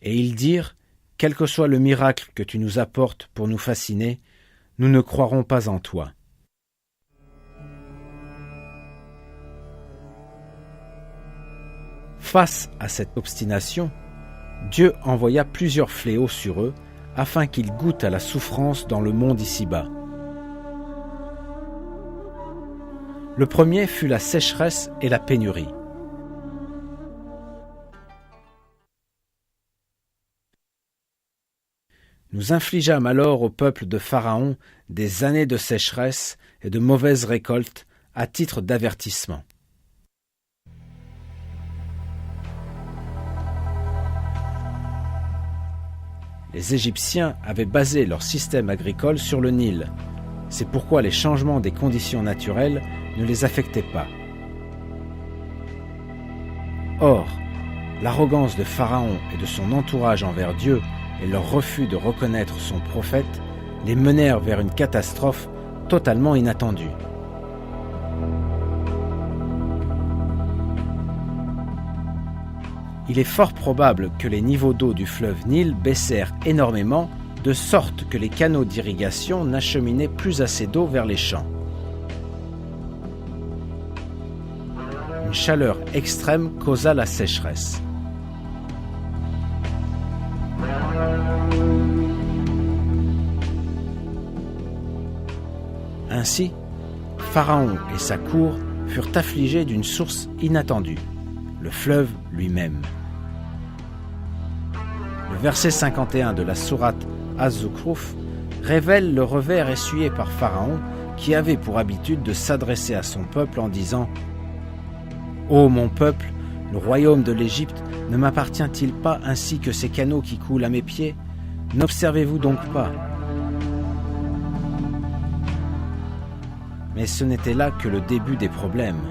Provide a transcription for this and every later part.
Et ils dirent, « Quel que soit le miracle que tu nous apportes pour nous fasciner, nous ne croirons pas en toi. » Face à cette obstination, Dieu envoya plusieurs fléaux sur eux afin qu'ils goûtent à la souffrance dans le monde ici-bas. Le premier fut la sécheresse et la pénurie. Nous infligeâmes alors au peuple de Pharaon des années de sécheresse et de mauvaises récoltes à titre d'avertissement. Les Égyptiens avaient basé leur système agricole sur le Nil. C'est pourquoi les changements des conditions naturelles ne les affectaient pas. Or, l'arrogance de Pharaon et de son entourage envers Dieu et leur refus de reconnaître son prophète les menèrent vers une catastrophe totalement inattendue. Il est fort probable que les niveaux d'eau du fleuve Nil baissèrent énormément, de sorte que les canaux d'irrigation n'acheminaient plus assez d'eau vers les champs. Une chaleur extrême causa la sécheresse. Ainsi, Pharaon et sa cour furent affligés d'une source inattendue, le fleuve lui-même. Le verset 51 de la sourate Az-Zukhruf révèle le revers essuyé par Pharaon qui avait pour habitude de s'adresser à son peuple en disant « Ô mon peuple, le royaume de l'Égypte ne m'appartient-il pas ainsi que ces canaux qui coulent à mes pieds? N'observez-vous donc pas ?» Mais ce n'était là que le début des problèmes.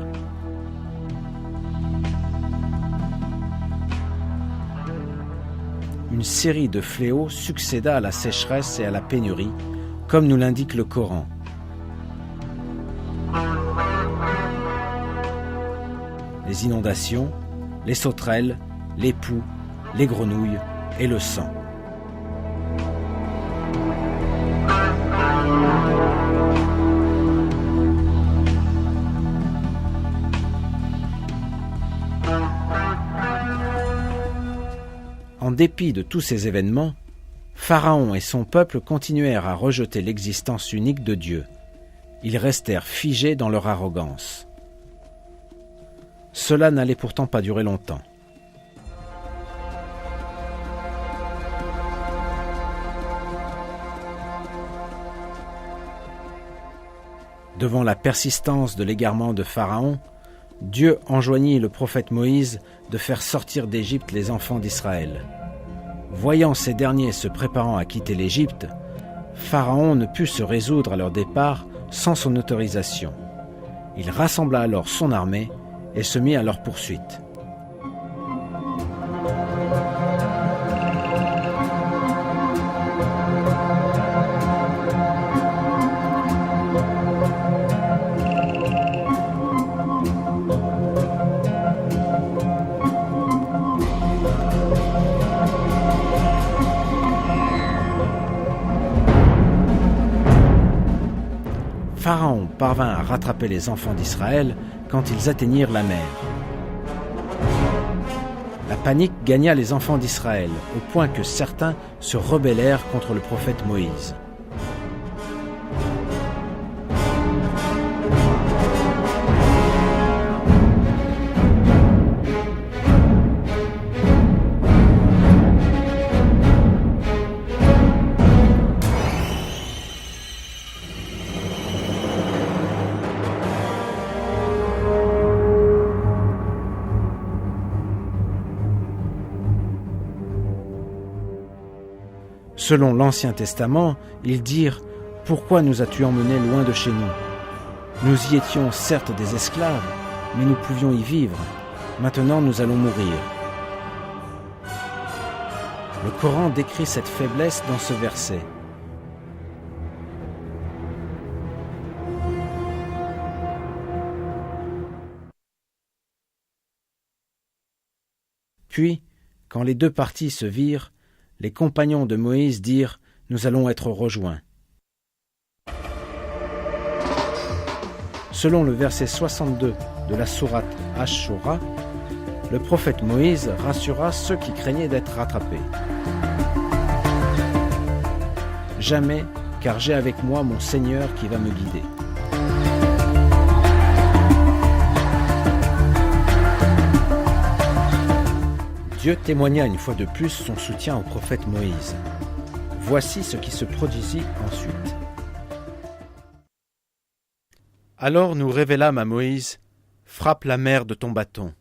Une série de fléaux succéda à la sécheresse et à la pénurie, comme nous l'indique le Coran. Les inondations, les sauterelles, les poux, les grenouilles et le sang. En dépit de tous ces événements, Pharaon et son peuple continuèrent à rejeter l'existence unique de Dieu. Ils restèrent figés dans leur arrogance. Cela n'allait pourtant pas durer longtemps. Devant la persistance de l'égarement de Pharaon, Dieu enjoignit le prophète Moïse de faire sortir d'Égypte les enfants d'Israël. Voyant ces derniers se préparant à quitter l'Égypte, Pharaon ne put se résoudre à leur départ sans son autorisation. Il rassembla alors son armée et se mit à leur poursuite. Pharaon parvint à rattraper les enfants d'Israël quand ils atteignirent la mer. La panique gagna les enfants d'Israël, au point que certains se rebellèrent contre le prophète Moïse. Selon l'Ancien Testament, ils dirent « Pourquoi nous as-tu emmenés loin de chez nous? Nous y étions certes des esclaves, mais nous pouvions y vivre. Maintenant nous allons mourir. » Le Coran décrit cette faiblesse dans ce verset. Puis, Quand les deux parties se virent, les compagnons de Moïse dirent « Nous allons être rejoints ». Selon le verset 62 de la sourate Ash-Shura, le prophète Moïse rassura ceux qui craignaient d'être rattrapés. « Jamais, car j'ai avec moi mon Seigneur qui va me guider. » Dieu témoigna une fois de plus son soutien au prophète Moïse. Voici ce qui se produisit ensuite. Alors nous révélâmes à Moïse, « Frappe la mer de ton bâton. »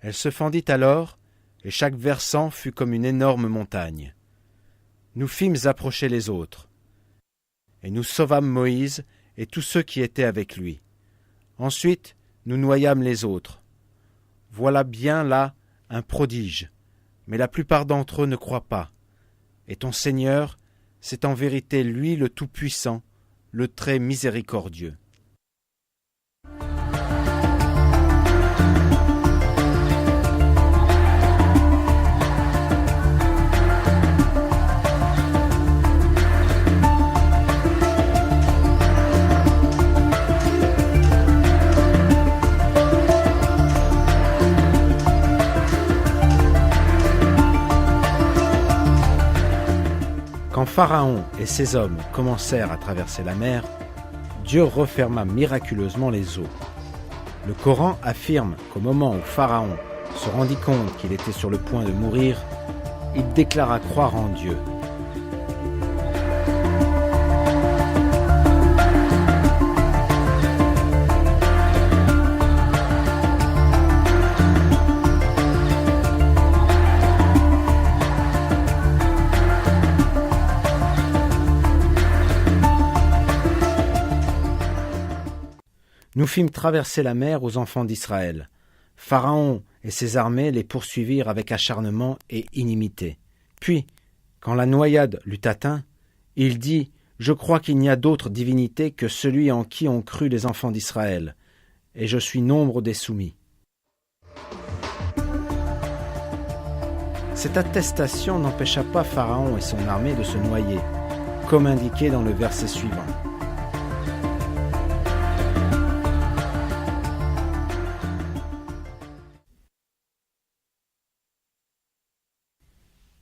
Elle se fendit alors, et chaque versant fut comme une énorme montagne. Nous fîmes approcher les autres, et nous sauvâmes Moïse et tous ceux qui étaient avec lui. Ensuite, nous noyâmes les autres. Voilà bien là un prodige, mais la plupart d'entre eux ne croient pas. Et ton Seigneur, c'est en vérité lui le Tout-Puissant, le très miséricordieux. Quand Pharaon et ses hommes commencèrent à traverser la mer, Dieu referma miraculeusement les eaux. Le Coran affirme qu'au moment où Pharaon se rendit compte qu'il était sur le point de mourir, il déclara croire en Dieu. Nous fîmes traverser la mer aux enfants d'Israël. Pharaon et ses armées les poursuivirent avec acharnement et inimité. Puis, quand la noyade l'eut atteint, il dit « Je crois qu'il n'y a d'autre divinité que celui en qui ont cru les enfants d'Israël, et je suis nombre des soumis. » Cette attestation n'empêcha pas Pharaon et son armée de se noyer, comme indiqué dans le verset suivant.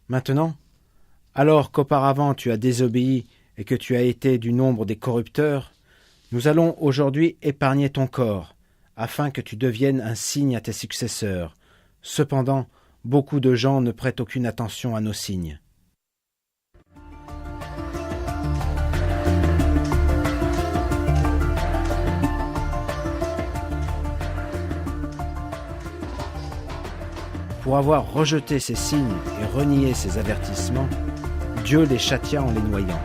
Maintenant, alors qu'auparavant tu as désobéi et que tu as été du nombre des corrupteurs, nous allons aujourd'hui épargner ton corps, afin que tu deviennes un signe à tes successeurs. Cependant, beaucoup de gens ne prêtent aucune attention à nos signes. Pour avoir rejeté ces signes et renié ces avertissements, Dieu les châtia en les noyant.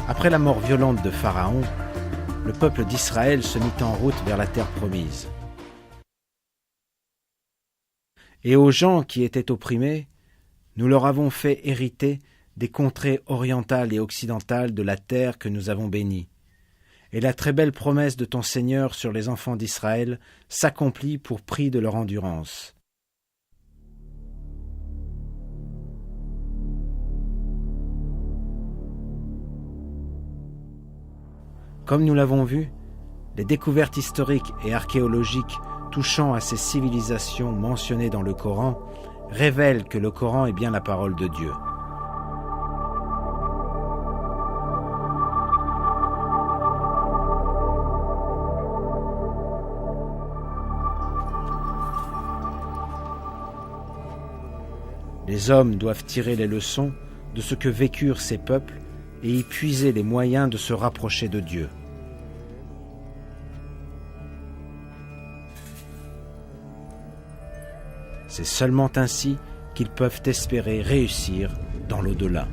Après la mort violente de Pharaon, le peuple d'Israël se mit en route vers la terre promise. Et aux gens qui étaient opprimés, nous leur avons fait hériter des contrées orientales et occidentales de la terre que nous avons bénie. Et la très belle promesse de ton Seigneur sur les enfants d'Israël s'accomplit pour prix de leur endurance. Comme nous l'avons vu, les découvertes historiques et archéologiques touchant à ces civilisations mentionnées dans le Coran révèlent que le Coran est bien la parole de Dieu. Les hommes doivent tirer les leçons de ce que vécurent ces peuples et y puiser les moyens de se rapprocher de Dieu. C'est seulement ainsi qu'ils peuvent espérer réussir dans l'au-delà.